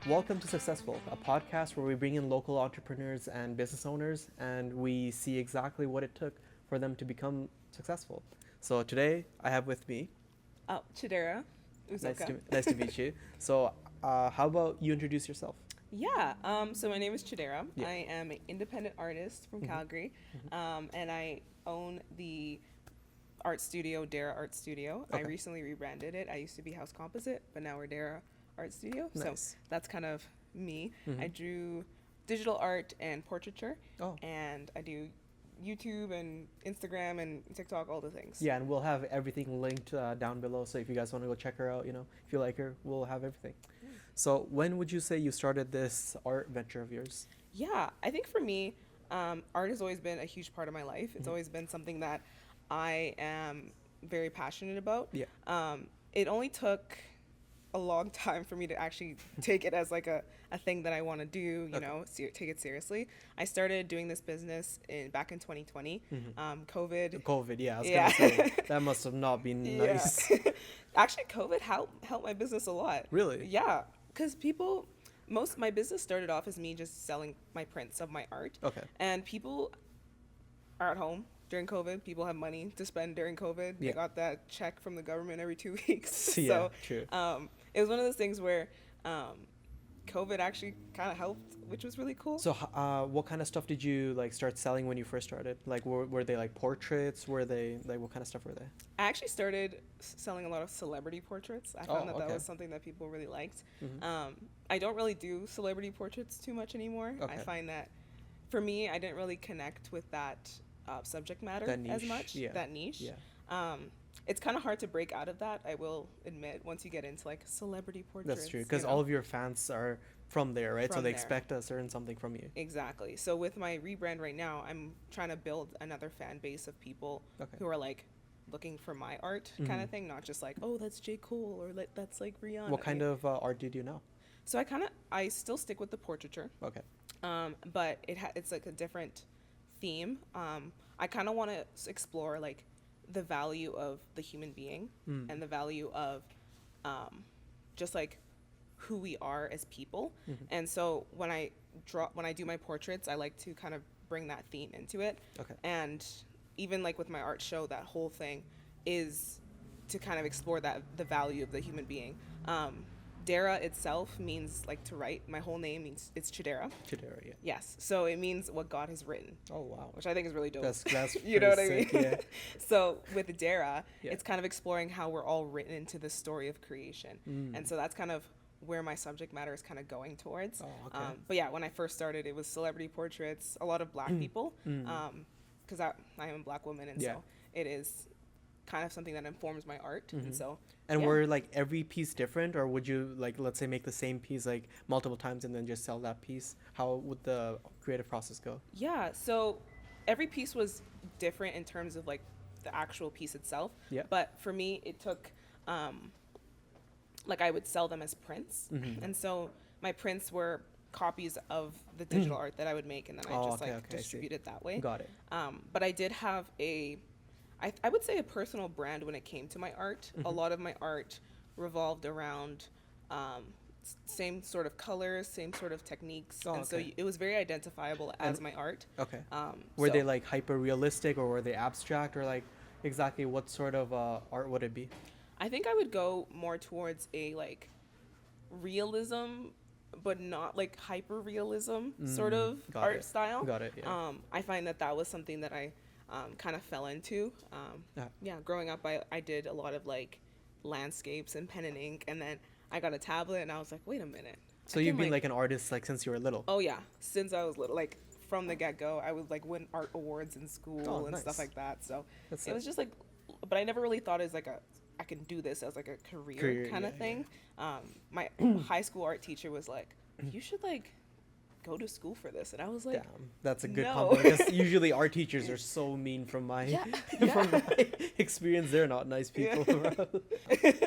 Welcome to Successful, a podcast where we bring in local entrepreneurs and business owners and we see exactly what it took for them to become successful. So today I have with me. Oh, Chidera. Nice to meet you. So how about you introduce yourself? So my name is Chidera. Yeah. I am an independent artist from Calgary, and I own the art studio, Dara Art Studio. I Okay. recently rebranded it. I used to be House Composite, but now we're Dara Art Studio. Nice. So that's kind of me. Mhm. I drew digital art and portraiture, Oh. and I do YouTube and Instagram and TikTok, all the things. Yeah, and we'll have everything linked down below. So if you guys want to go check her out, if you like her, we'll have everything. So when would you say you started this art venture of yours? Yeah, I think for me, art has always been a huge part of my life. It's Mhm. always been something that I am very passionate about. Yeah. It only took a long time for me to actually take it as like a thing that I want to do, take it seriously. I started doing this business back in 2020. COVID. Yeah, I was Yeah. gonna say that must have not been nice. Yeah. Actually, COVID helped my business a lot. Really? Yeah, because my business started off as me just selling my prints of my art. Okay. And people are at home during COVID. People have money to spend during COVID. Yeah. They got that check from the government every 2 weeks. Yeah, So true. it was one of those things where COVID actually kind of helped, which was really cool. So, what kind of stuff did you like start selling when you first started? Like, were they like portraits? Were they like what kind of stuff were they? I actually started selling a lot of celebrity portraits. I found that okay. was something that people really liked. Mhm. I don't really do celebrity portraits too much anymore. I Okay. find that for me, I didn't really connect with that subject matter That as niche, much. yeah. That niche. Yeah, It's kind of hard to break out of that, I will admit, once you get into like celebrity portraits. that's true. Because all of your fans are from there, right? So From they there. expect a certain something from you. Exactly. So with my rebrand right now, I'm trying to build another fan base of people Okay. who are like looking for my art kind of thing, not just like, oh, that's J. Cole or that's like Rihanna. What kind of art do you do now? So I still stick with the portraiture, Okay. but it's like a different theme. I kind of want to explore like the value of the human being and the value of just like who we are as people. And so when I do my portraits, I like to kind of bring that theme into it. Okay. And even like with my art show, that whole thing is to kind of explore the value of the human being. Dara itself means like to write. My whole name means it's Chidera. Chidera, yeah. Yes. So it means what God has written. Oh wow. Which I think is really dope. That's you know what I pretty mean? sick, yeah. So with Dara, Yeah. it's kind of exploring how we're all written into the story of creation. And so that's kind of where my subject matter is kind of going towards. Oh, okay. But yeah, when I first started, it was celebrity portraits, a lot of black people, because I am a black woman, and Yeah. so it is kind of something that informs my art. And so And yeah. were like every piece different, or would you like, let's say, make the same piece like multiple times and then just sell that piece? How would the creative process go? Yeah, so every piece was different in terms of like the actual piece itself. Yeah. But for me, it took like I would sell them as prints, and so my prints were copies of the digital art that I would make, and then I Oh, just okay, like okay, I see. distribute it that way. Got it. But I did have I would say a personal brand when it came to my art. A lot of my art revolved around same sort of colors, same sort of techniques, Oh, and so okay. it was very identifiable as my art. Okay. Were So- they like hyper realistic, or were they abstract, or like exactly what sort of art would it be? I think I would go more towards a like realism, but not like hyper realism sort of got art it. style. Got it, yeah. I find that was something that I kind of fell into. Yeah. Growing up, I did a lot of like landscapes and pen and ink, and then I got a tablet, and I was like, wait a minute. So I you've can, been like an artist like since you were little. Oh yeah, since I was little, like from the get go, I would like win art awards in school Oh, and nice. stuff like that. So That's it was just like, but I never really thought as like I can do this as like a career kind of yeah, thing. My high school art teacher was like, you should like go to school for this, and I was like, Damn, that's a good no. compliment. Because usually art teachers are so mean from my Yeah, from my experience. They're not nice people.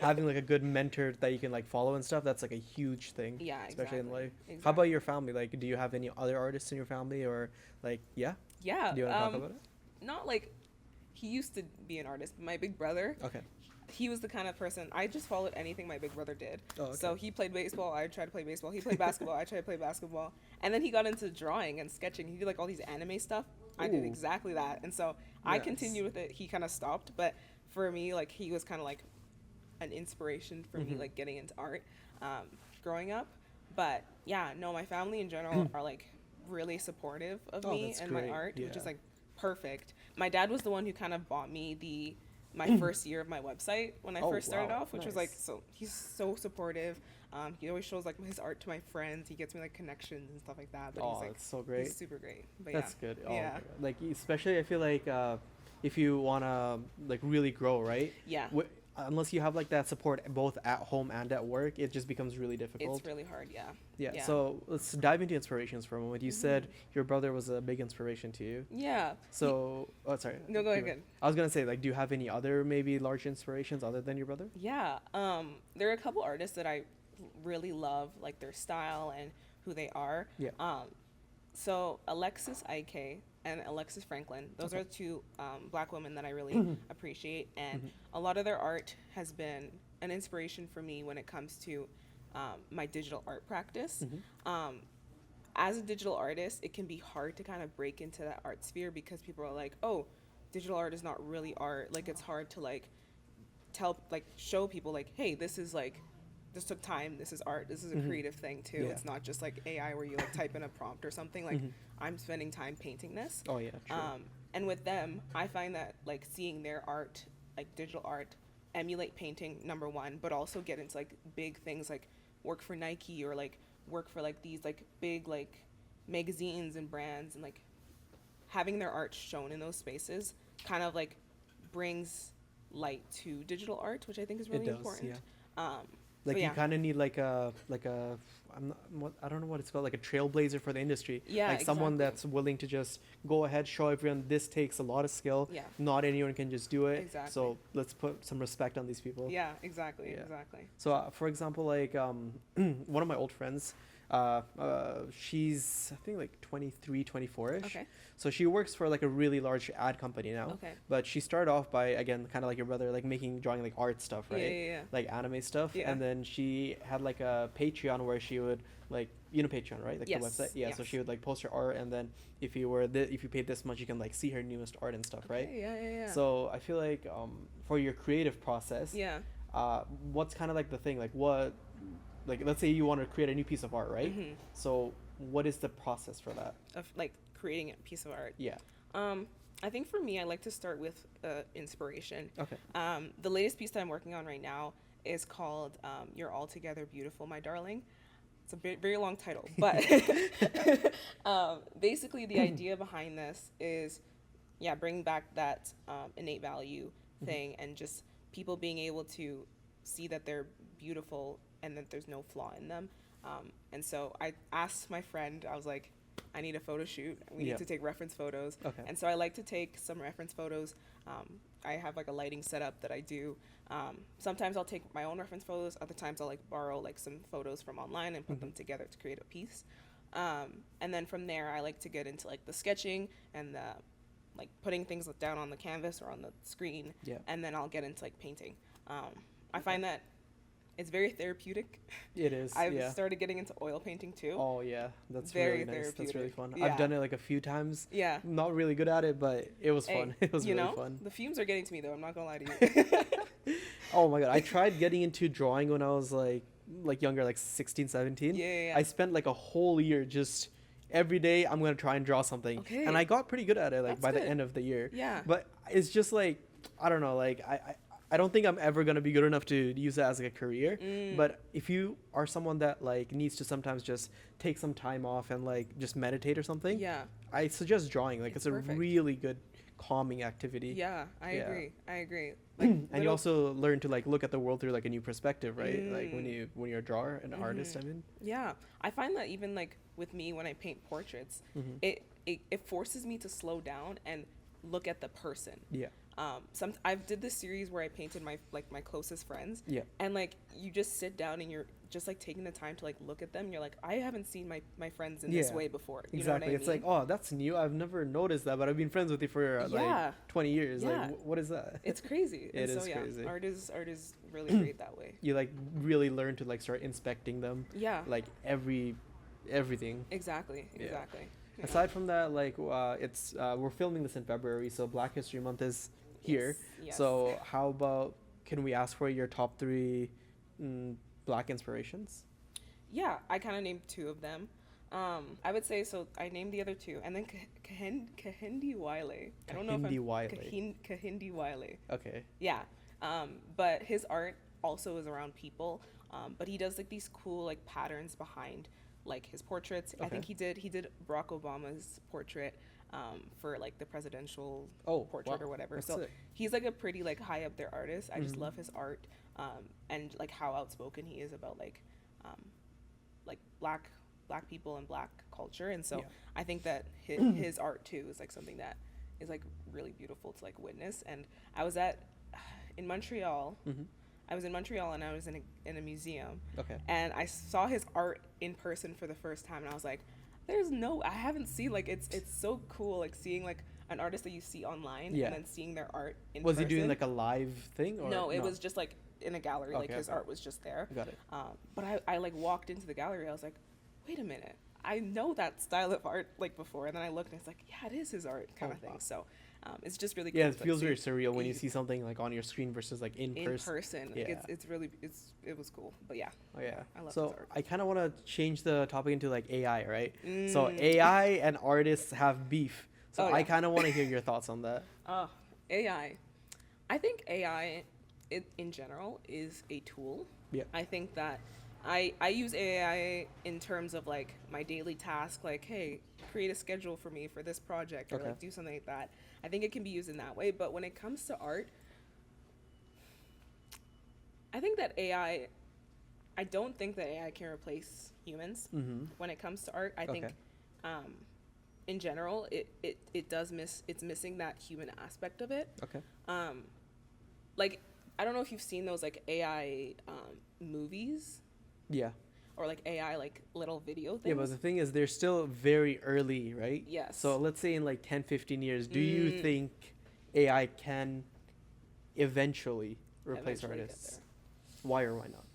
Having like a good mentor that you can like follow and stuff, that's like a huge thing. Yeah, especially in exactly, life. How exactly. about your family? Like, do you have any other artists in your family, or like, yeah? Yeah. Do you want to talk about it? Not like he used to be an artist, but my big brother, Okay. he was the kind of person, I just followed anything my big brother did. Oh, okay. So he played baseball, I tried to play baseball. He played basketball, I tried to play basketball. And then he got into drawing and sketching. He did like all these anime stuff. I did Ooh. exactly that. And so I Yes. continued with it. He kind of stopped. But for me, like, he was kind of like an inspiration for me, like, getting into art growing up. But yeah, no, my family in general are like really supportive of Oh, me that's and great. my art, which Yeah. is like perfect. My dad was the one who kind of bought me my first year of my website when I Oh, first started wow. off, which was like, Nice. so he's so supportive. He always shows like his art to my friends. He gets me like connections and stuff like that. But Oh, he's like, that's so great. he's super great. But That's yeah. good. Oh, Yeah. okay. Like especially I feel like if you wanna like really grow, right? Yeah. Unless you have like that support both at home and at work, it just becomes really difficult. It's really hard. Yeah. Yeah. Yeah. So let's dive into inspirations for a moment. You said your brother was a big inspiration to you. Yeah. So, oh, sorry. No, go ahead. Keep Good. I was gonna say, like, do you have any other maybe large inspirations other than your brother? Yeah. There are a couple artists that I really love, like their style and who they are. Yeah. So Alexis IK and Alexis Franklin, those are two black women that I really appreciate, and a lot of their art has been an inspiration for me when it comes to my digital art practice. As a digital artist, it can be hard to kind of break into that art sphere because people are like, oh, digital art is not really art. Like, it's hard to like show people like, hey, this is like, this took time, this is art, this is a creative thing too. Yeah. It's not just like AI where you like type in a prompt or something. Like, I'm spending time painting this. Oh yeah, true. And with them, I find that like seeing their art, like digital art, emulate painting, number one, but also get into like big things like work for Nike or like work for like these like big like magazines and brands, and like having their art shown in those spaces kind of like brings light to digital art, which I think is really does, important. yeah. So Like yeah. you kind of need like a I don't know what it's called, like a trailblazer for the industry. Yeah, like someone exactly. that's willing to just go ahead, show everyone this takes a lot of skill. Yeah. Not anyone can just do it. Exactly. So let's put some respect on these people. Yeah, exactly, Yeah. exactly. So for example, like one of my old friends, she's I think like 23, 24ish. Okay. So she works for like a really large ad company now. Okay. But she started off by, again, kind of like your brother, like drawing like art stuff, right? Yeah. Like anime stuff. Yeah. And then she had like a Patreon where she would like, you know Patreon, right? Like Yes, the website. Yeah. So yes. she would like post her art, and then if you paid this much, you can like see her newest art and stuff, right? Okay, yeah. So I feel like for your creative process, yeah. what's kind of like the thing, like what, like let's say you want to create a new piece of art, right? So what is the process for that? Of like creating a piece of art. Yeah. I think for me, I like to start with inspiration. Okay. The latest piece that I'm working on right now is called "You're Altogether Beautiful, My Darling." It's a very long title, but basically the idea behind this is, yeah, bring back that innate value thing, and just people being able to see that they're beautiful and that there's no flaw in them. And so I asked my friend, I was like, I need a photo shoot. We Yeah. need to take reference photos. Okay. And so I like to take some reference photos. I have like a lighting setup that I do. Sometimes I'll take my own reference photos. Other times I'll like borrow like some photos from online and put them together to create a piece. And then from there, I like to get into like the sketching and the like putting things down on the canvas or on the screen. Yeah. And then I'll get into like painting. I find that it's very therapeutic. It is. I've yeah. started getting into oil painting too. Oh yeah, that's Very really nice. That's really therapeutic. fun. Yeah. I've done it like a few times. Yeah. Not really good at it, but it was fun. It was you really know, fun. the fumes are getting to me though. I'm not gonna lie to you. Oh my god, I tried getting into drawing when I was like younger, like 16, 17. Yeah. I spent like a whole year just every day I'm gonna try and draw something, Okay. and I got pretty good at it. Like That's by the good. end of the year. Yeah. But it's just like I don't know. Like I don't think I'm ever gonna be good enough to use it as like a career. But if you are someone that like needs to sometimes just take some time off and like just meditate or something, Yeah. I suggest drawing. Like it's a perfect. really good calming activity. Yeah. I Yeah. agree. I agree. Like, And you little- also learn to like look at the world through like a new perspective, right? Like when you're a drawer, an artist, I mean. Yeah. I find that even like with me when I paint portraits, it forces me to slow down and look at the person. Yeah. I did this series where I painted my closest friends. Yeah. And like you just sit down and you're just like taking the time to like look at them. And you're like, I haven't seen my friends in this way before. You Exactly. know what I It's mean? like, oh, that's new. I've never noticed that, but I've been friends with you for like 20 years. Yeah. Like, what is that? It's crazy. It and is crazy. Art is really great that way. You like really learn to like start inspecting them. Yeah. Like everything. Exactly. Yeah. Yeah. Aside from that, like it's we're filming this in February, so Black History Month is here. Yes. So how about, can we ask for your top 3 Black inspirations? Yeah, I kind of named 2 of them. I would say, so I named the other 2, and then Kahindi Wile. I don't know if I'm Kahindi Wile. Okay. Yeah, but his art also is around people, but he does like these cool like patterns behind like his portraits. Okay. I think he did Barack Obama's portrait for like the presidential portrait or whatever. That's so sick. he's like a pretty like high up there artist. I just love his art and like how outspoken he is about like black people and black culture. And so I think that his art too is like something that is like really beautiful to like witness. And I was in Montreal. I was in Montreal and I was in a museum. Okay. And I saw his art in person for the first time, and I was like, I haven't seen like it's so cool like seeing like an artist that you see online and then seeing their art in person. Was he doing like a live thing or no? It was just like in a gallery. Like his art was just there. Got it. But I like walked into the gallery. I was like, wait a minute, I know that style of art like before. And then I looked and it's like, yeah, it is his art kind of thing. Wow. So it's just really cool. Yeah, it feels very surreal when you see something like on your screen versus like in person. Yeah. Like, it was cool. But yeah. Oh yeah. I love so his art. I kind of want to change the topic into like AI, right? So AI and artists have beef. So I kind of want to hear your thoughts on that. AI. I think AI in general is a tool. Yeah. I think that I use AI in terms of like my daily task, like, hey, create a schedule for me for this project or like do something like that. I think it can be used in that way. But when it comes to art, I think that I don't think that AI can replace humans when it comes to art. I think in general, it's missing that human aspect of it. Okay. Like, I don't know if you've seen those like AI movies. Yeah. Or like AI like little video things. Yeah, but the thing is, they're still very early, right? Yes. So let's say in like 10, 15 years, do you think AI can eventually replace artists? Why or why not?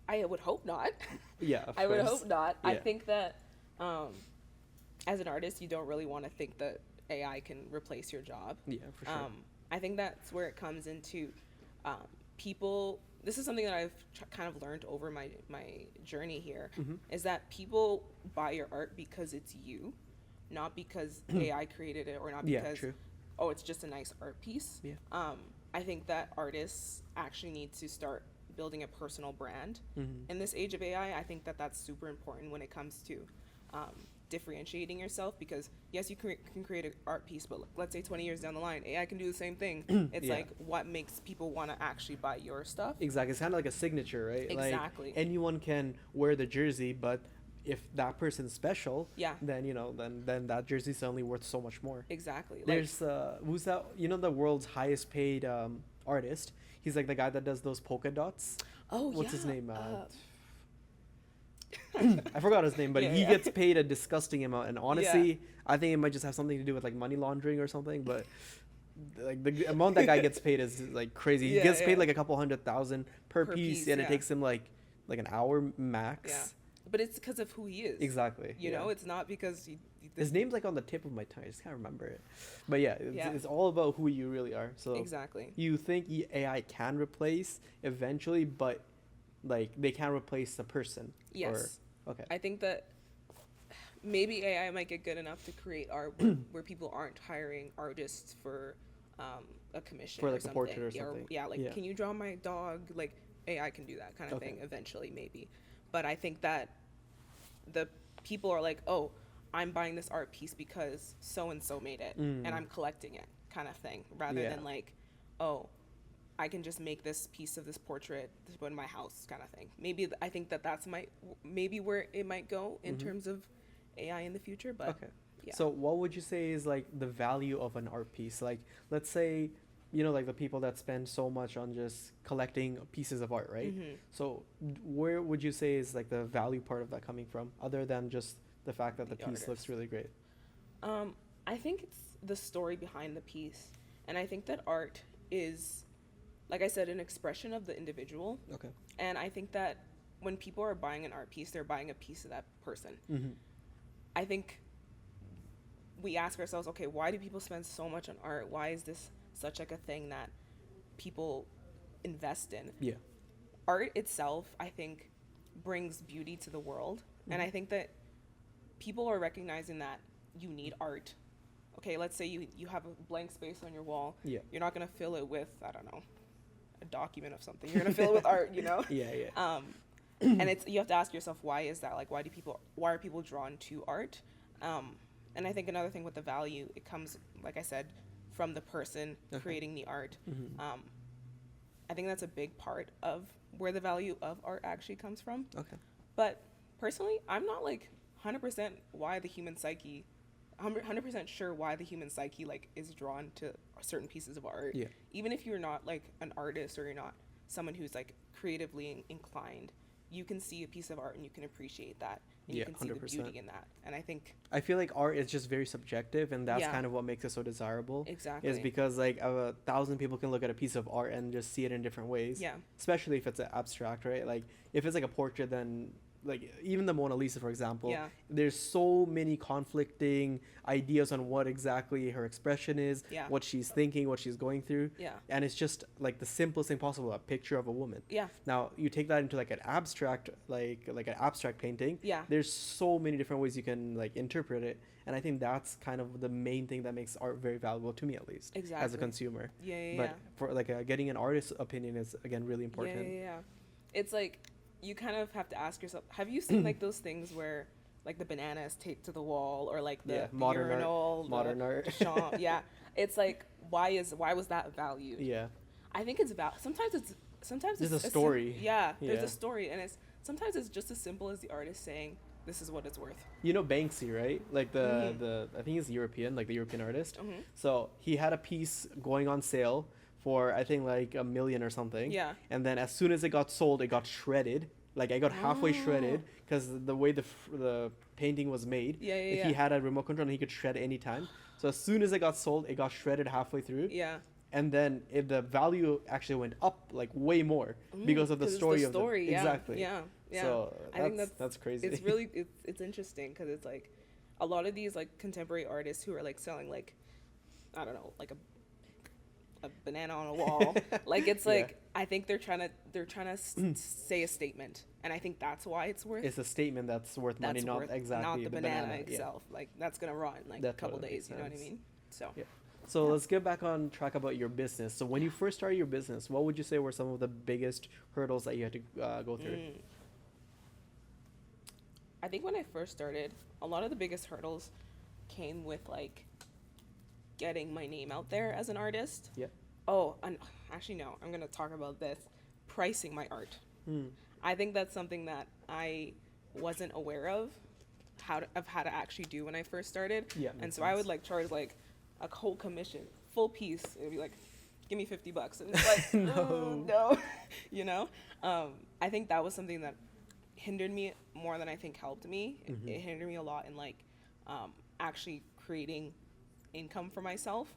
I would hope not. Yeah, of I would course. hope not. Yeah. I think that as an artist, you don't really want to think that AI can replace your job. Yeah, for sure. I think that's where it comes into people. This is something that I've kind of learned over my journey here, is that people buy your art because it's you, not because AI created it or not because, it's just a nice art piece. Yeah. I think that artists actually need to start building a personal brand. In this age of AI, I think that that's super important when it comes to differentiating yourself, because yes, you can create an art piece, but let's say 20 years down the line, AI can do the same thing. It's like, what makes people want to actually buy your stuff? Exactly. It's kind of like a signature, right? Exactly. Like anyone can wear the jersey, but if that person's special, then then that jersey's suddenly worth so much more. Exactly. There's who's that? You know, the world's highest paid artist. He's like the guy that does those polka dots. Oh, what's his name? I forgot his name, but he gets paid a disgusting amount. And honestly, I think it might just have something to do with like money laundering or something. But like the amount that guy gets paid is like crazy. He gets paid like a couple $100,000 per piece, and it takes him like an hour max. Yeah. But it's because of who he is. Exactly. You know, it's not because his name's like on the tip of my tongue. I just can't remember it. But yeah, it's all about who you really are. So exactly. You think AI can replace eventually, but like they can't replace the person. Yes. Okay. I think that maybe AI might get good enough to create art where people aren't hiring artists for a commission for like or a portrait or something. Can you draw my dog? Like AI can do that kind of thing eventually, maybe. But I think that the people are like, oh, I'm buying this art piece because so and so made it, and I'm collecting it, kind of thing, rather than like, oh, I can just make this piece of this portrait to put in my house, kind of thing. Maybe I think that that's maybe where it might go in terms of AI in the future. But Yeah. So what would you say is like the value of an art piece? Like, let's say, like the people that spend so much on just collecting pieces of art, right? Mm-hmm. So where would you say is like the value part of that coming from, other than just the fact that the piece artist. looks really great? I think it's the story behind the piece, and I think that art is, like I said, an expression of the individual. Okay. And I think that when people are buying an art piece, they're buying a piece of that person. Mm-hmm. I think we ask ourselves, okay, why do people spend so much on art? Why is this such like a thing that people invest in? Yeah. Art itself, I think, brings beauty to the world. Mm-hmm. And I think that people are recognizing that you need art. Okay, let's say you have a blank space on your wall. Yeah. You're not going to fill it with, I don't know, a document of something. You're going to fill it with art, Yeah. And you have to ask yourself, why is that? Like, why are people drawn to art? And I think another thing with the value, it comes, like I said, from the person creating the art. Mm-hmm. I think that's a big part of where the value of art actually comes from. Okay. But personally, I'm not like 100% why the human psyche, 100% sure why the human psyche like is drawn to certain pieces of art. Yeah. Even if you're not like an artist or you're not someone who's like creatively inclined, you can see a piece of art and you can appreciate that, and you can see 100%. The beauty in that. And I feel like art is just very subjective, and that's kind of what makes it so desirable. Exactly. Is because like 1,000 people can look at a piece of art and just see it in different ways. Yeah. Especially if it's an abstract, right? Like if it's like a portrait, then like even the Mona Lisa, for example, there's so many conflicting ideas on what exactly her expression is, what she's thinking, what she's going through. Yeah. And it's just like the simplest thing possible, a picture of a woman. Yeah. Now you take that into like an abstract, like an abstract painting. Yeah. There's so many different ways you can like interpret it. And I think that's kind of the main thing that makes art very valuable to me, at least. Exactly. As a consumer. Yeah. But for like getting an artist's opinion is again really important. Yeah. It's like, you kind of have to ask yourself, have you seen like those things where like the banana is taped to the wall, or like the modern urinal, modern art. Yeah. It's like, why was that valued? Yeah. I think it's about, sometimes there's it's a story. There's a story, and sometimes it's just as simple as the artist saying, this is what it's worth. Banksy, right? Like the I think he's European, like the European artist. Mm-hmm. So he had a piece going on sale for I think like $1 million or something. Yeah. And then as soon as it got sold, it got shredded. Like I got halfway shredded because the way the painting was made. If he had a remote control, he could shred any time. So as soon as it got sold, it got shredded halfway through. Yeah. And then if the value actually went up like way more because of the story of the exactly. Yeah. So I think that's crazy. It's really it's interesting because it's like a lot of these like contemporary artists who are like selling like, I don't know, like a banana on a wall. Like it's like I think they're trying to say a statement, and I think that's why it's worth. It's a statement that's worth money, not the banana itself. Like that's gonna rot in like a couple days. You know what I mean? So. Yeah. So let's get back on track about your business. So when you first started your business, what would you say were some of the biggest hurdles that you had to go through? I think when I first started, a lot of the biggest hurdles came with like getting my name out there as an artist. Yeah. Oh, and actually no, I'm gonna talk about this. Pricing my art. I think that's something that I wasn't aware of how to actually do when I first started. Yeah. And so I would like charge like a whole commission, full piece. It'd be like, give me $50, and it's like no, you know. I think that was something that hindered me more than I think helped me. It hindered me a lot in like actually creating income for myself,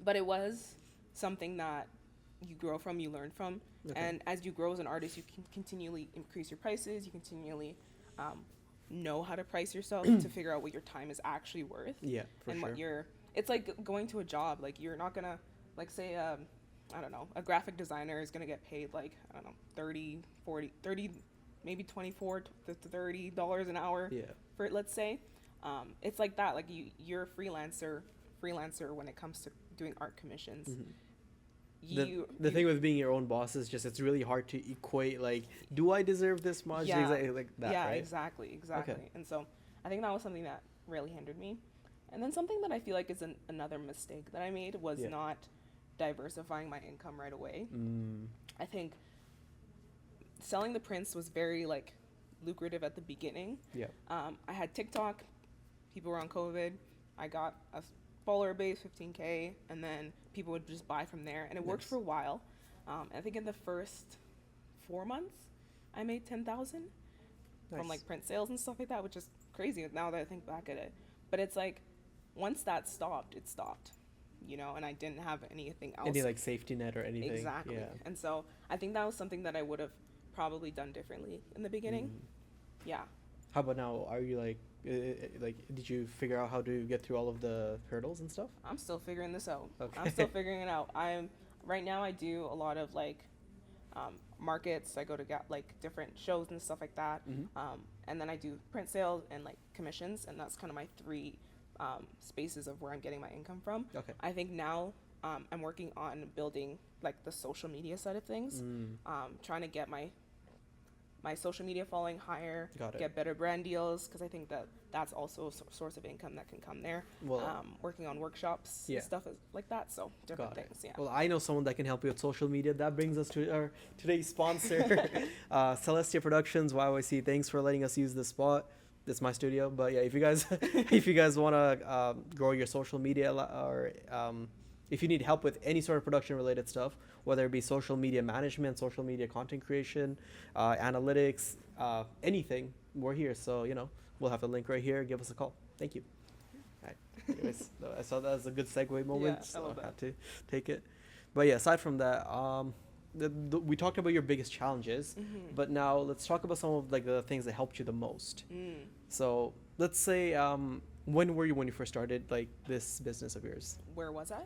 but it was something that you grow from, you learn from, and as you grow as an artist, you can continually increase your prices. You continually know how to price yourself to figure out what your time is actually worth. Yeah, for and sure. It's like going to a job. Like you're not gonna like say I don't know, a graphic designer is gonna get paid like, I don't know, 30, maybe $24 to $30 an hour for it, let's say. It's like that. Like you're a freelancer when it comes to doing art commissions. The thing with being your own boss is just it's really hard to equate like, do I deserve this much? Exactly like that, right? Exactly. Okay. And so I think that was something that really hindered me. And then something that I feel like is another mistake that I made was not diversifying my income right away. I think selling the prints was very like lucrative at the beginning. I had TikTok, people were on COVID. I got a follower base, 15K, and then people would just buy from there, and it worked Nice. for a while. I think in the first 4 months, I made 10,000 Nice. from like print sales and stuff like that, which is crazy now that I think back at it. But it's like once that stopped, it stopped, you know, and I didn't have anything else. Any like safety net or anything? Exactly. Yeah. And so I think that was something that I would have probably done differently in the beginning. Yeah. How about now? Are you like, did you figure out how to get through all of the hurdles and stuff? I'm still figuring this out. Okay. I'm still figuring it out. Right now I do a lot of like markets. I go to get like different shows and stuff like that. And then I do print sales and like commissions, and that's kind of my three spaces of where I'm getting my income from. Okay. I think now I'm working on building like the social media side of things. Trying to get my social media following higher, Got it. get better brand deals, because I think that that's also a source of income that can come there. Well, Working on workshops yeah. and stuff like that, so different Got it. things. Yeah. Well, I know someone that can help you with social media. That brings us to our today's sponsor, Celestia Productions, YYC. Thanks for letting us use this spot. It's my studio, but yeah, if you guys want to grow your social media, or if you need help with any sort of production related stuff, whether it be social media management, social media content creation, analytics, anything, we're here. So, you know, we'll have the link right here. Give us a call. Thank you. All right. Anyways, I saw that as a good segue moment. Yeah, so I love that. had to take it. But yeah, aside from that, we talked about your biggest challenges, but now let's talk about some of like the things that helped you the most. So let's say, when were you when you first started like this business of yours? Where was I?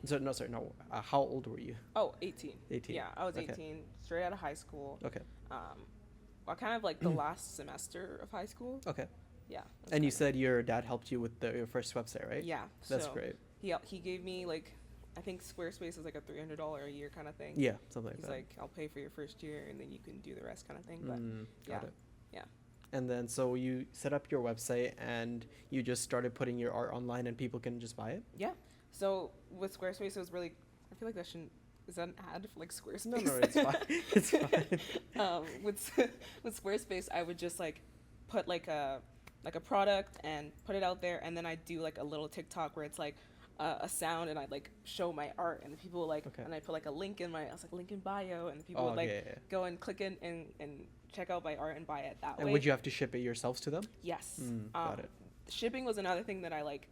No. How old were you? Oh, 18. 18. Yeah, I was Okay. 18, straight out of high school. Okay. Well, kind of like the last semester of high school. Okay. Yeah. And you said your dad helped you with your first website, right? Yeah. That's so great. He gave me like, I think Squarespace is like a $300 a year kind of thing. Yeah, something like He's that. like, I'll pay for your first year and then you can do the rest kind of thing. But Got yeah. it. Yeah. And then so you set up your website and you just started putting your art online and people can just buy it? Yeah. So with Squarespace, it was really, I feel like that shouldn't, is that an ad for like Squarespace? No, it's fine. It's fine. With Squarespace, I would just like put like a product and put it out there, and then I do like a little TikTok where it's like a sound, and I like show my art, and the people would, like, Okay. and I put like a link in I was like link in bio, and the people Oh, would like okay, yeah. go and click in and check out my art and buy it that And way. would you have to ship it yourselves to them? Yes. Got it. Shipping was another thing that I like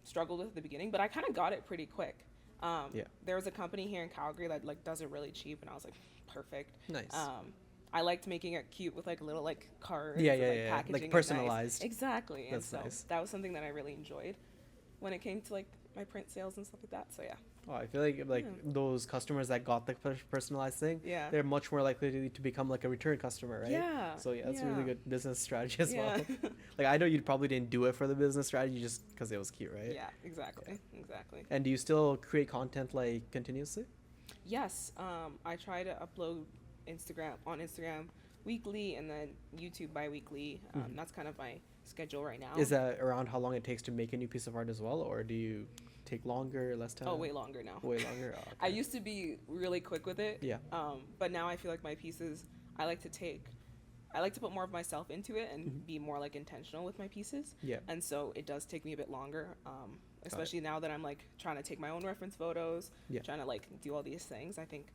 struggled with at the beginning, but I kind of got it pretty quick. Yeah. There was a company here in Calgary that like does it really cheap, and I was like, perfect. Nice. I liked making it cute with like little like cards. Yeah, and, yeah, like, yeah. packaging Like it nice. personalized. Exactly. That's and so nice. that was something that I really enjoyed when it came to like my print sales and stuff like that. So yeah. Oh, I feel like Yeah. those customers that got the personalized thing, Yeah. they're much more likely to become like a return customer, right? Yeah. So yeah, that's a really yeah. good business strategy as Yeah. well. Like I know you probably didn't do it for the business strategy just because it was cute, right? Yeah. Exactly. Exactly. And do you still create content like continuously? Yes. I try to upload on Instagram weekly, and then YouTube bi-weekly. That's kind of my schedule right now. Is that around how long it takes to make a new piece of art as well, or do you take longer, less time? Oh, way longer now. Way longer. Oh, okay. I used to be really quick with it. Yeah. But now I feel like my pieces, I like to put more of myself into it and be more like intentional with my pieces. Yeah. And so it does take me a bit longer, especially now that I'm like trying to take my own reference photos, Yeah. trying to like do all these things. I think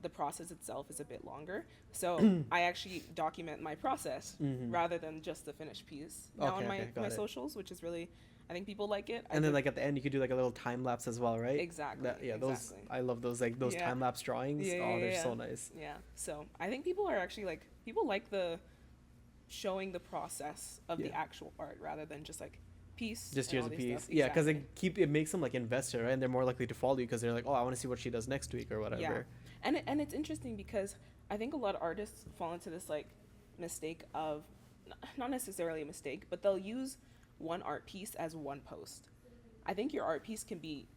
the process itself is a bit longer. So I actually document my process rather than just the finished piece now on my got it. socials, which is really, I think people like it. And then like at the end you could do like a little time lapse as well, right? Exactly. Those exactly. I love those those Yeah. time lapse drawings. Yeah, Oh, yeah, they're yeah. so nice. Yeah. So I think people are actually like, people like the showing the process of the Yeah. actual art rather than just like piece. Just and here's all a these piece. stuff. Yeah, because Exactly. it makes them like invested, right? And they're more likely to follow you because they're like, oh, I want to see what she does next week or whatever. Yeah. And it's interesting because I think a lot of artists fall into this like mistake of, not necessarily a mistake, but they'll use one art piece as one post. I think your art piece can be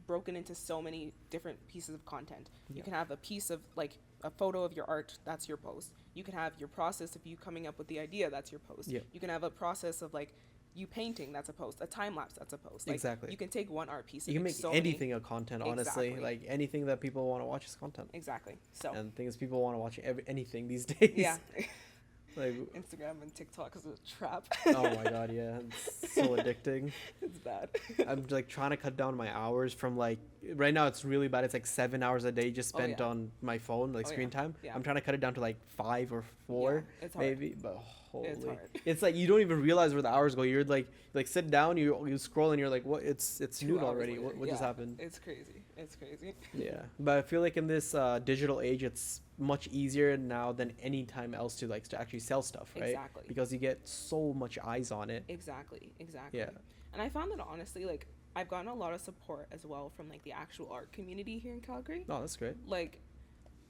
broken into so many different pieces of content. Yeah. You can have a piece of like a photo of your art, that's your post. You can have your process of you coming up with the idea, that's your post. Yeah. You can have a process of like you painting, that's a post. A time lapse, that's a post. Like, Exactly. You can take one art piece. You and can make so anything a content, honestly. Exactly. Like anything that people want to watch is content. Exactly. So. And the thing is, people want to watch anything these days. Yeah. Like, Instagram and TikTok is a trap. oh my god, yeah, it's so addicting. It's bad. I'm like trying to cut down my hours from like right now it's really bad. It's like 7 hours a day just spent yeah. on my phone, like screen time. Yeah. I'm trying to cut it down to like 5 or 4, It's hard. maybe. But holy, It's hard. it's like you don't even realize where the hours go. You're like sit down, you scroll, and you're like, what? It's 2 noon hours already. later. What just happened? It's crazy. It's crazy. Yeah, but I feel like in this digital age, it's much easier now than any time else to actually sell stuff, right? Exactly. Because you get so much eyes on it. Exactly. Yeah. And I found that honestly, like, I've gotten a lot of support as well from like the actual art community here in Calgary. Oh, that's great. Like,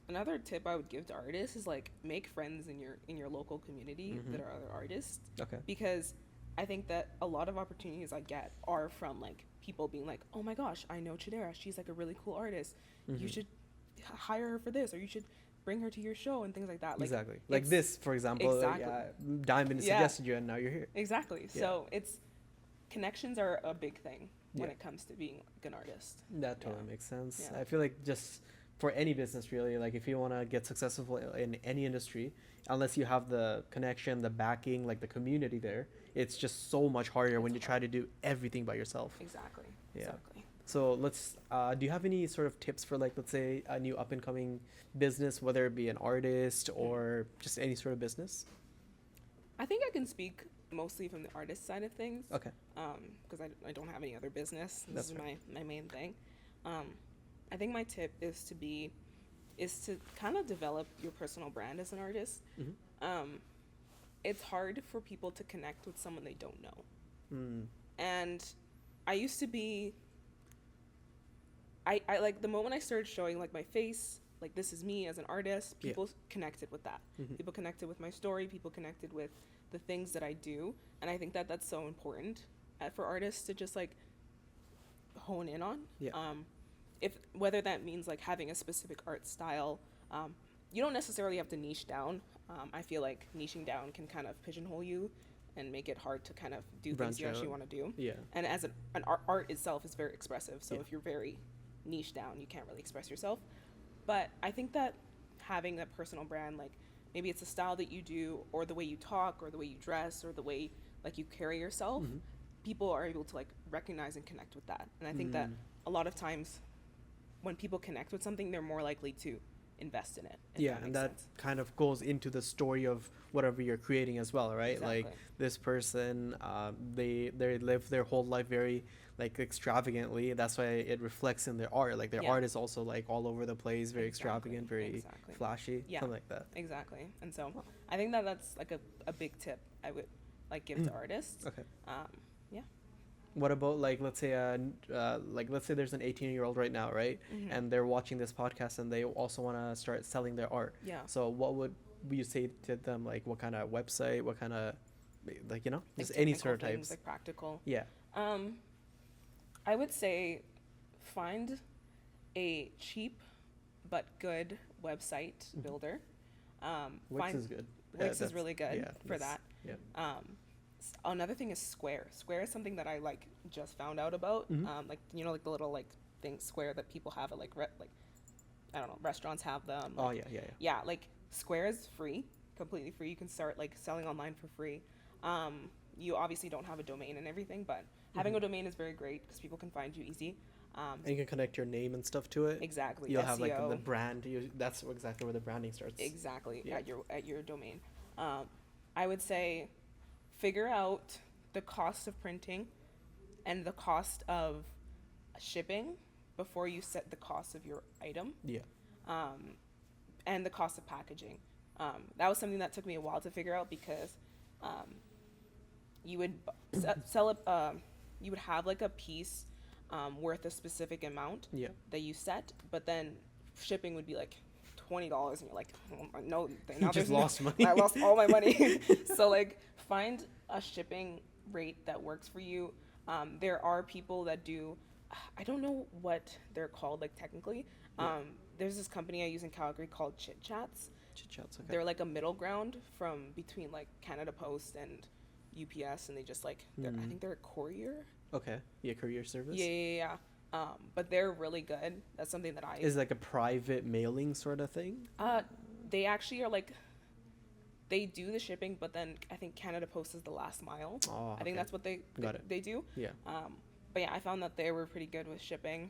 another tip I would give to artists is like make friends in your local community that are other artists. Okay. Because I think that a lot of opportunities I get are from like people being like, oh my gosh, I know Chidera, she's like a really cool artist, you should hire her for this, or you should bring her to your show and things like that. Like, exactly. Like this, for example. Exactly. Diamond suggested you, and now you're here. Exactly. Yeah. So it's connections are a big thing when Yeah. it comes to being like an artist. That totally makes sense. Yeah. I feel like just for any business, really, like if you want to get successful in any industry, unless you have the connection, the backing, like the community there, it's just so much harder when you try to do everything by yourself. Exactly. Yeah. Exactly. So let's, do you have any sort of tips for like, let's say a new up and coming business, whether it be an artist or just any sort of business? I think I can speak mostly from the artist side of things. Okay. Because I don't have any other business. This That's is right. my main thing. I think my tip is to kind of develop your personal brand as an artist. It's hard for people to connect with someone they don't know. And I used to be, I like the moment I started showing like my face, like this is me as an artist, people connected with that. People connected with my story, people connected with the things that I do. And I think that that's so important for artists to just like hone in on. Yeah. If whether that means like having a specific art style, you don't necessarily have to niche down. I feel like niching down can kind of pigeonhole you and make it hard to kind of do Branch things you actually out. want to do. Yeah. And as an art itself is very expressive, so if you're very niche down, you can't really express yourself. But I think that having that personal brand, like maybe it's the style that you do, or the way you talk, or the way you dress, or the way like you carry yourself, people are able to like recognize and connect with that. And I think that a lot of times when people connect with something, they're more likely to invest in it. Yeah, and that kind of goes into the story of whatever you're creating as well, right? Exactly. Like this person, they live their whole life very like extravagantly. That's why it reflects in their art. Like their art is also like all over the place, very extravagant, very flashy, something like that. Exactly. And so I think that that's like a big tip I would like give to artists. Okay. Yeah. What about like let's say there's an 18-year-old right now, right? And they're watching this podcast and they also want to start selling their art. Yeah. So what would you say to them? Like what kind of website? What kind of like just Like any technical sort of things, types? like practical. Yeah. I would say find a cheap but good website builder. Wix is good. Wix is really good for that's- that. Yeah. Another thing is Square. Square is something that I like just found out about. Like like the little like thing Square that people have at like I don't know, restaurants have them. Oh like, yeah. Yeah, like Square is free, completely free. You can start like selling online for free. You obviously don't have a domain and everything, but having a domain is very great because people can find you easy. And you can connect your name and stuff to it. Exactly. You'll SEO. have like the brand. That's exactly where the branding starts. Exactly. Yeah. At your domain. I would say figure out the cost of printing and the cost of shipping before you set the cost of your item. Yeah. And the cost of packaging. That was something that took me a while to figure out because you would sell you would have like a piece worth a specific amount that you set, but then shipping would be like $20 and you're like, oh, no, You just lost money. I lost all my money. So like find a shipping rate that works for you. There are people that do, I don't know what they're called like technically. There's this company I use in Calgary called Chit Chats. Okay. They're like a middle ground from between like Canada Post and UPS, and they just like I think they're a courier. Okay. Yeah, courier service. Yeah. But they're really good. That's something that Is like a private mailing sort of thing. They actually are like they do the shipping, but then I think Canada Post is the last mile. Oh, I think that's what they do. Yeah. But yeah, I found that they were pretty good with shipping.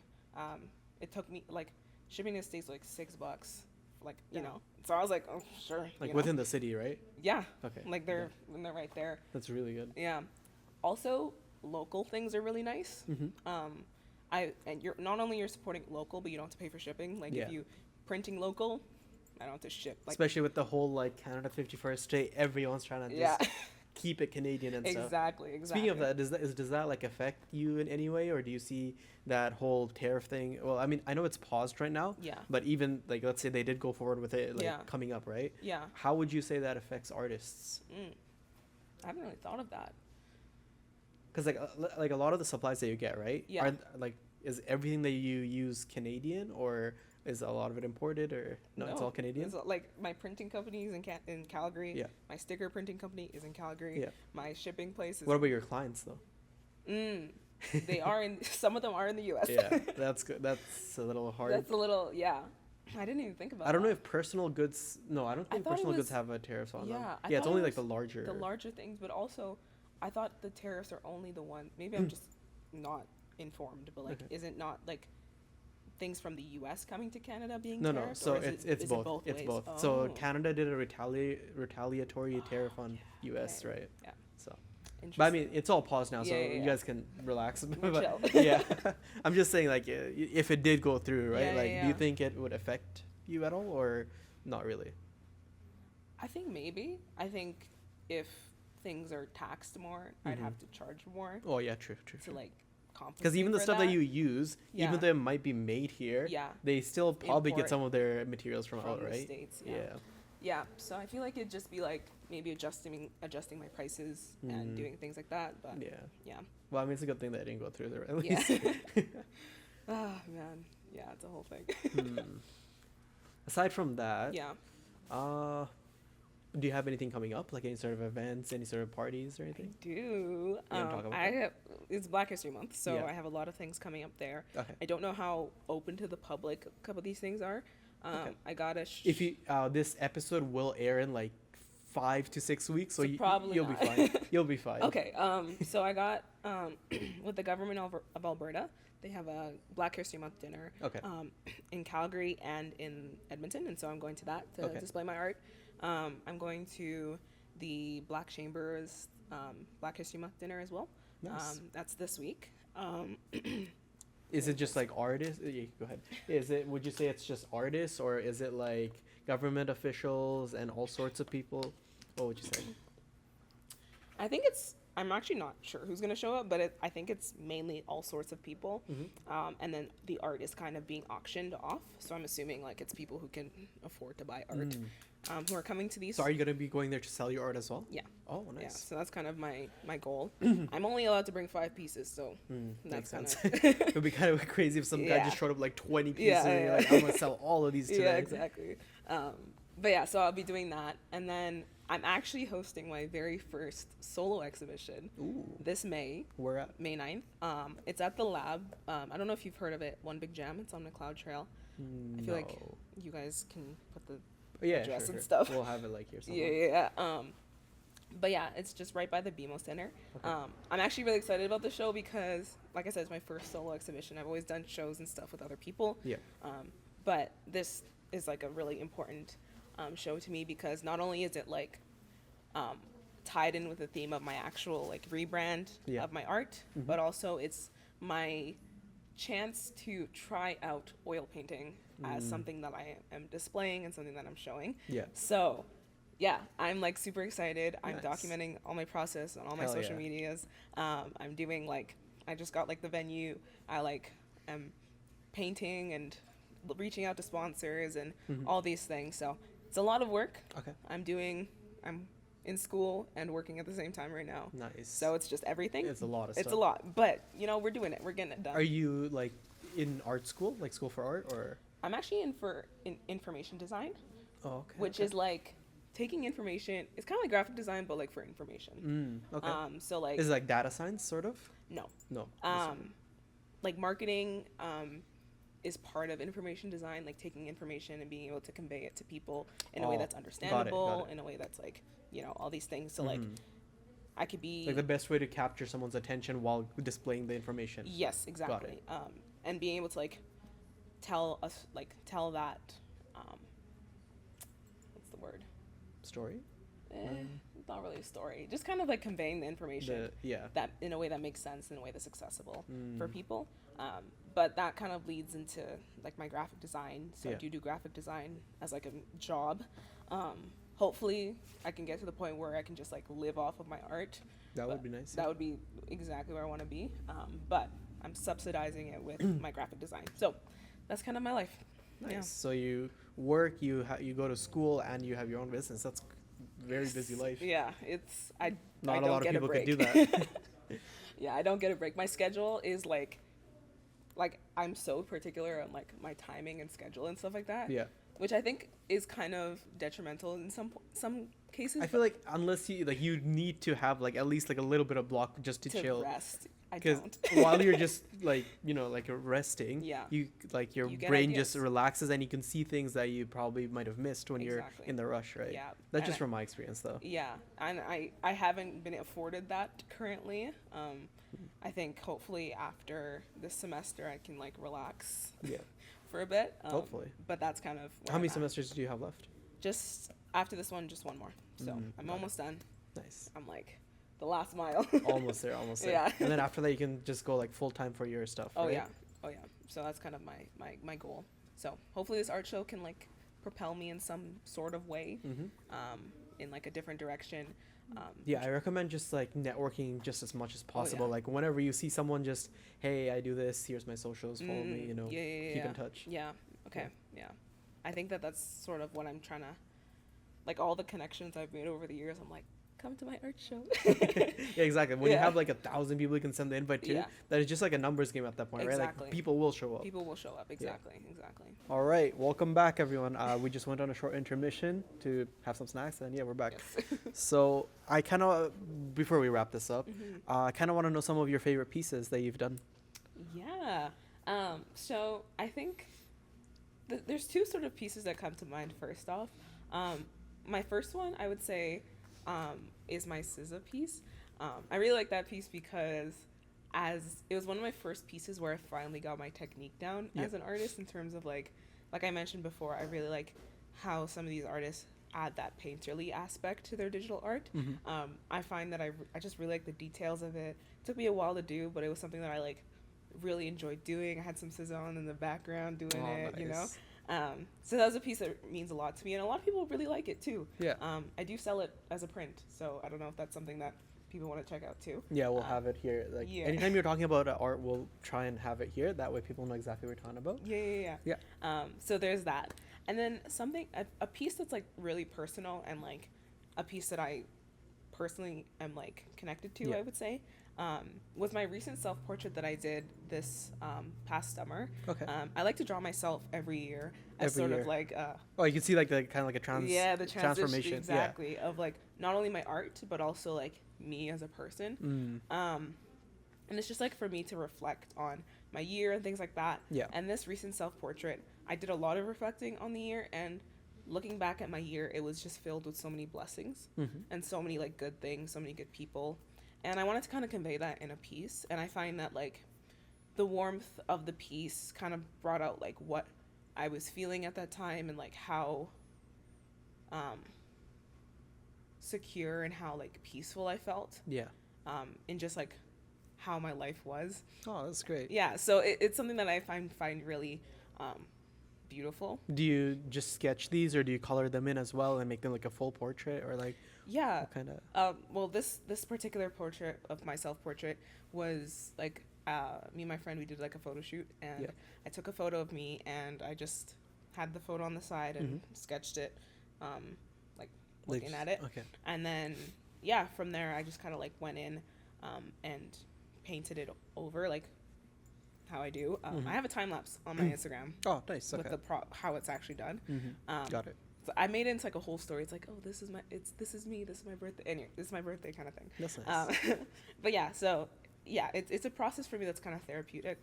It took me like shipping to the States like $6, like you know. So I was like, oh sure. Like within the city, right? Yeah. Okay. Like they're right there. That's really good. Yeah. Also, local things are really nice. And you're not only you're supporting local, but you don't have to pay for shipping. Like if you printing local, I don't have to ship. Like, especially with the whole like Canada 51st Day, everyone's trying to just keep it Canadian and stuff. Exactly. Speaking of that, does that like affect you in any way, or do you see that whole tariff thing? Well, I mean, I know it's paused right now. Yeah. But even like, let's say they did go forward with it, like coming up, right? Yeah. How would you say that affects artists? I haven't really thought of that. Because like a lot of the supplies that you get, right? Yeah. Are like, is everything that you use Canadian, or is a lot of it imported, or no it's all Canadian? It's like my printing company is in Calgary. Yeah. My sticker printing company is in Calgary. Yeah. My shipping place is. What about your clients though? They are in. Some of them are in the U.S. Yeah, that's good. That's a little hard. That's a little I didn't even think about. I don't know if personal goods. No, I don't think personal goods have a tariff on them. I Yeah, it's only it like the larger. The larger things, but also, I thought the tariffs are only the one. Maybe I'm just not informed, but like, is it not like things from the U.S. coming to Canada being no tariffed? so it's is both. It it's ways? both. Oh. So Canada did a retaliatory tariff on U.S. Okay. right? Yeah. So, but I mean, it's all paused now, so you guys can relax. But, yeah, I'm just saying, like, if it did go through, right? Do you think it would affect you at all, or not really? I think maybe. I think if things are taxed more, I'd have to charge more. Oh yeah, true. To like compensate. Because even the stuff that you use, even though it might be made here, they still probably get some of their materials from out, right? The States, yeah. So I feel like it'd just be like maybe adjusting my prices and doing things like that. But yeah. Well, I mean, it's a good thing that it didn't go through there at least. Oh man, yeah, it's a whole thing. Aside from that, do you have anything coming up, like any sort of events, any sort of parties or anything? I do. It's Black History Month, so I have a lot of things coming up there. Okay. I don't know how open to the public a couple of these things are. I got a. If you this episode will air in like 5 to 6 weeks, so probably you'll be fine. You'll be fine. Okay. So I got with the government of Alberta, they have a Black History Month dinner. Okay. In Calgary and in Edmonton, and so I'm going to that to display my art. I'm going to the Black Chambers Black History Month dinner as well. Nice. That's this week. Is it just like artists? Yeah, go ahead. Would you say it's just artists, or is it like government officials and all sorts of people? What would you say? I think I'm actually not sure who's going to show up, but I think it's mainly all sorts of people. And then the art is kind of being auctioned off. So I'm assuming like it's people who can afford to buy art who are coming to these. So are you going to be going there to sell your art as well? Yeah. Oh, nice. Yeah, so that's kind of my goal. I'm only allowed to bring 5 pieces, so makes that's sense. kind of... It would be kind of crazy if some guy just showed up like 20 pieces and you're like, I'm going to sell all of these today. Yeah, exactly. But yeah, so I'll be doing that. And then I'm actually hosting my very first solo exhibition this May. Where at? May 9th. It's at the Lab. I don't know if you've heard of it. One Big Jam. It's on McLeod Trail. I feel like you guys can put the address and stuff. We'll have it like here somewhere. Yeah. But yeah, it's just right by the BMO Center. Okay. I'm actually really excited about the show because, like I said, it's my first solo exhibition. I've always done shows and stuff with other people. Yeah. But this is like a really important show to me because not only is it like tied in with the theme of my actual like rebrand of my art, but also it's my chance to try out oil painting as something that I am displaying and something that I'm showing. Yeah. So, yeah, I'm like super excited. I'm documenting all my process on all my social medias. I'm doing like, I just got like the venue. I like am painting and reaching out to sponsors and all these things. So it's a lot of work. Okay. I'm in school and working at the same time right now. Nice. So it's just everything. It's a lot of stuff. It's a lot, but you know, we're doing it. We're getting it done. Are you like in art school, like school for art, or? I'm actually in information design. Oh, okay. Which is like taking information. It's kind of like graphic design, but like for information. Okay. So like. Is it like data science, sort of? No. No. Like marketing, is part of information design, like taking information and being able to convey it to people in a way that's understandable, in a way that's like, you know, all these things. So like I could be like the best way to capture someone's attention while displaying the information. Yes, exactly. And being able to like tell that what's the word? Story? Not really a story, just kind of like conveying the information that in a way that makes sense, in a way that's accessible for people. But that kind of leads into like my graphic design. So I do graphic design as like a job. Hopefully I can get to the point where I can just like live off of my art. That would be nice. That would be exactly where I want to be. But I'm subsidizing it with my graphic design. So that's kind of my life. Nice. Yeah. So you work, you go to school, and you have your own business. That's very busy life. Yeah, I not a lot of people could do that. Yeah, I don't get a break. My schedule is like I'm so particular on like my timing and schedule and stuff like that. Yeah. Which I think is kind of detrimental in some cases. I feel like unless you need to have like at least like a little bit of block just to chill. Rest. I Because don't. while you're just like, like resting, Yeah. you like your You get brain ideas. just relaxes and you can see things that you probably might have missed when you're in the rush, right? Yeah. That's just from my experience though. Yeah. And I haven't been afforded that currently. I think hopefully after this semester I can like relax for a bit. Hopefully. But that's kind of How many semesters do you have left? Just after this one, just one more. So I'm almost done. Nice. I'm like the last mile. almost there. Yeah. And then after that you can just go like full time for your stuff, Oh right? yeah. So that's kind of my goal. So hopefully this art show can like propel me in some sort of way, in like a different direction. I recommend just like networking just as much as possible. Like whenever you see someone, just, hey, I do this, here's my socials, follow me, keep in touch. Yeah. Okay. Yeah. I think that's sort of what I'm trying to, like all the connections I've made over the years, I'm like, come to my art show. Yeah, exactly. When you have like 1,000 people you can send the invite to, Yeah. that is just like a numbers game at that point, right? Like people will show up. People will show up. Exactly. All right, welcome back, everyone. We just went on a short intermission to have some snacks, and we're back. Yes. So I kind of, before we wrap this up, I kind of want to know some of your favorite pieces that you've done. Yeah. So I think there's two sort of pieces that come to mind first off. My first one, I would say, is my SZA piece. I really like that piece because it was one of my first pieces where I finally got my technique down as an artist, in terms of like I mentioned before, I really like how some of these artists add that painterly aspect to their digital art. I find that I just really like the details of it. It took me a while to do, but it was something that I like really enjoyed doing. I had some SZA on in the background doing it, nice. So that was a piece that means a lot to me, and a lot of people really like it too. Yeah. I do sell it as a print, so I don't know if that's something that people want to check out too. Yeah, we'll have it here. Like anytime you're talking about art, we'll try and have it here. That way people know exactly what we're talking about. Yeah. So there's that. And then a piece that's like really personal, and like a piece that I personally am like connected to, I would say, was my recent self-portrait that I did this past summer. Okay. I like to draw myself every year as sort of like you can see like the kind of like a the transformation exactly of like not only my art but also like me as a person. And it's just like for me to reflect on my year and things like that. Yeah. And this recent self-portrait, I did a lot of reflecting on the year, and looking back at my year, it was just filled with so many blessings and so many like good things, so many good people. And I wanted to kind of convey that in a piece. And I find that like the warmth of the piece kind of brought out like what I was feeling at that time, and like how secure and how like peaceful I felt. Yeah. In just like how my life was. Oh, that's great. Yeah. So it's something that I find really beautiful. Do you just sketch these, or do you color them in as well and make them like a full portrait, or like? Yeah. What kind of? Well, this particular portrait of my self-portrait was like me and my friend, we did like a photo shoot, and I took a photo of me, and I just had the photo on the side and sketched it, like looking at it. Okay. And then from there I just kind of like went in and painted it over like how I do. I have a time lapse on my Instagram. Oh, nice. Okay. With how it's actually done. Got it. So I made it into like a whole story. It's like, oh, this is me, this is my birthday. Anyway, this is my birthday kind of thing. That's nice. But yeah, so yeah, it's a process for me that's kind of therapeutic.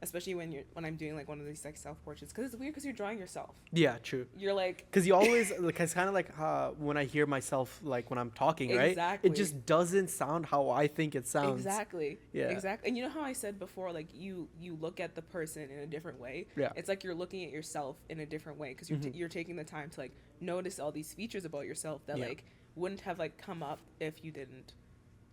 especially when I'm doing like one of these like self portraits, because it's weird because you're drawing yourself. Yeah, true. You're like, Because you always like, it's kind of like when I hear myself like when I'm talking, right? Exactly. It just doesn't sound how I think it sounds. exactly, Yeah. exactly. And you know how I said before, like you look at the person in a different way. Yeah. It's like you're looking at yourself in a different way because you're taking the time to like notice all these features about yourself that Yeah. like wouldn't have like come up if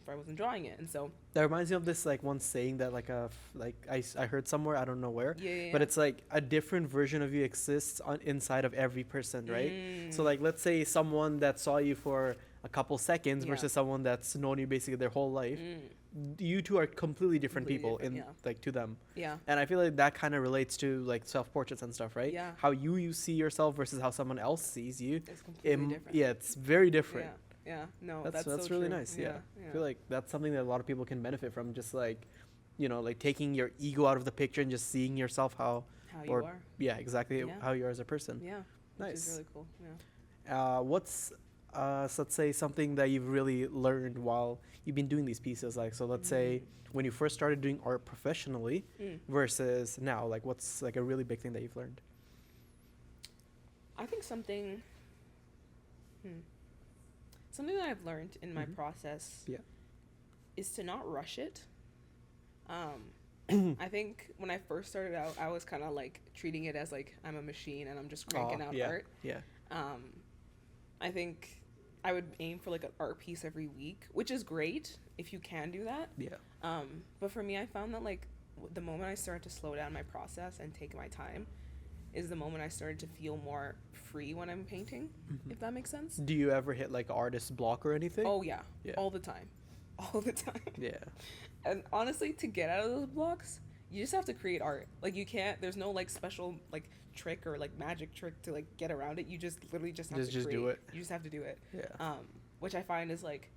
I wasn't drawing it. And so That reminds me of this like one saying that like I heard somewhere, I don't know where, yeah. but it's like a different version of you exists inside of every person, right? So like let's say someone that saw you for a couple seconds Yeah. versus someone that's known you basically their whole life. You two are completely different Completely people different, in yeah. like to them. Yeah. And I feel like that kind of relates to like self-portraits and stuff, right? Yeah. How you see yourself versus how someone else sees you. It's completely different. Yeah, it's very different. Yeah. No, That's so really true. nice. Yeah. I feel like that's something that a lot of people can benefit from, just like, you know, like taking your ego out of the picture and just seeing yourself how you are. Yeah, exactly, Yeah. how you are as a person. Yeah. Nice. Which is really cool. Yeah. What's so let's say something that you've really learned while you've been doing these pieces, like, so let's say when you first started doing art professionally versus now, like what's like a really big thing that you've learned? I think something that I've learned in my process is to not rush it. I think when I first started out, I was kind of like treating it as like I'm a machine and I'm just cranking out art. Yeah. I think I would aim for like an art piece every week, which is great if you can do that. Yeah. But for me, I found that like the moment I started to slow down my process and take my time is the moment I started to feel more free when I'm painting, if that makes sense. Do you ever hit like artist block or anything? Oh yeah. All the time. Yeah. And honestly, to get out of those blocks, you just have to create art. Like you can't, there's no like special like trick or like magic trick to like get around it. You just literally just have to just create. do it. You just have to do it. Yeah. Which I find is like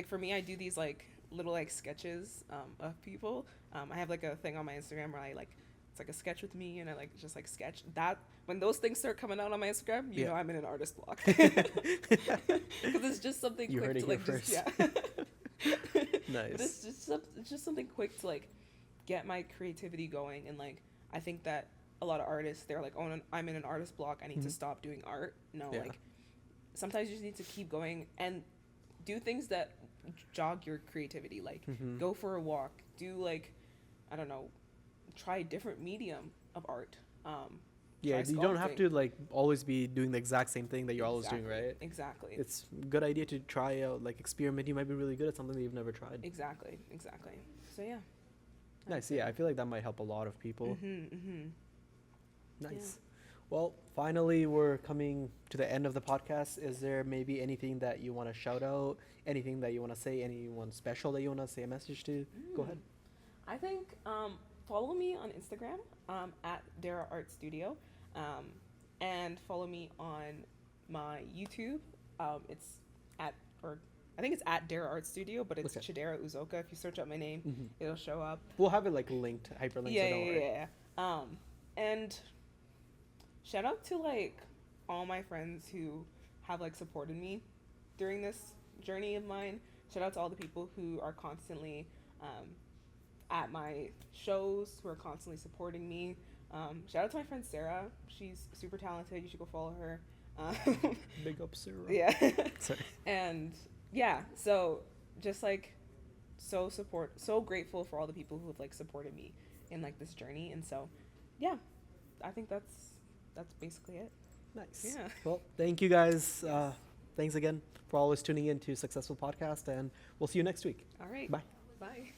for me, I do these like little like sketches of people. I have like a thing on my Instagram where I like, it's like a sketch with me and I like just like sketch that. When those things start coming out on my Instagram, you know I'm in an artist block. Because it's just something You quick heard it to here like first. Nice. But it's just something quick to like get my creativity going. And like I think that a lot of artists, they're like, oh, I'm in an artist block, I need to stop doing art. No, like sometimes you just need to keep going and do things that jog your creativity. Like go for a walk, do like, I don't know, try a different medium of art. Yeah, you don't have to like always be doing the exact same thing that you're always doing, right? Exactly. It's a good idea to try out, like experiment. You might be really good at something that you've never tried. Exactly. So yeah. Nice. Yeah, I feel like that might help a lot of people. Nice. Yeah. Well, finally, we're coming to the end of the podcast. Is there maybe anything that you want to shout out? Anything that you want to say? Anyone special that you want to say a message to? Go ahead. I think follow me on Instagram at Chidera Art Studio, and follow me on my YouTube. I think it's at Chidera Art Studio, but it's Chidera Uzoka. If you search up my name, it'll show up. We'll have it like linked, hyperlinked. Yeah. And shout out to like all my friends who have like supported me during this journey of mine. Shout out to all the people who are constantly at my shows, who are constantly supporting me. Shout out to my friend Sarah. She's super talented. You should go follow her. Big up, Sarah. Yeah. Sorry. And yeah, so just like so grateful for all the people who have like supported me in like this journey. And so yeah, I think that's basically it. Nice. Yeah. Well, thank you guys. Thanks again for always tuning in to Successful Podcast, and we'll see you next week. All right. Bye. Bye.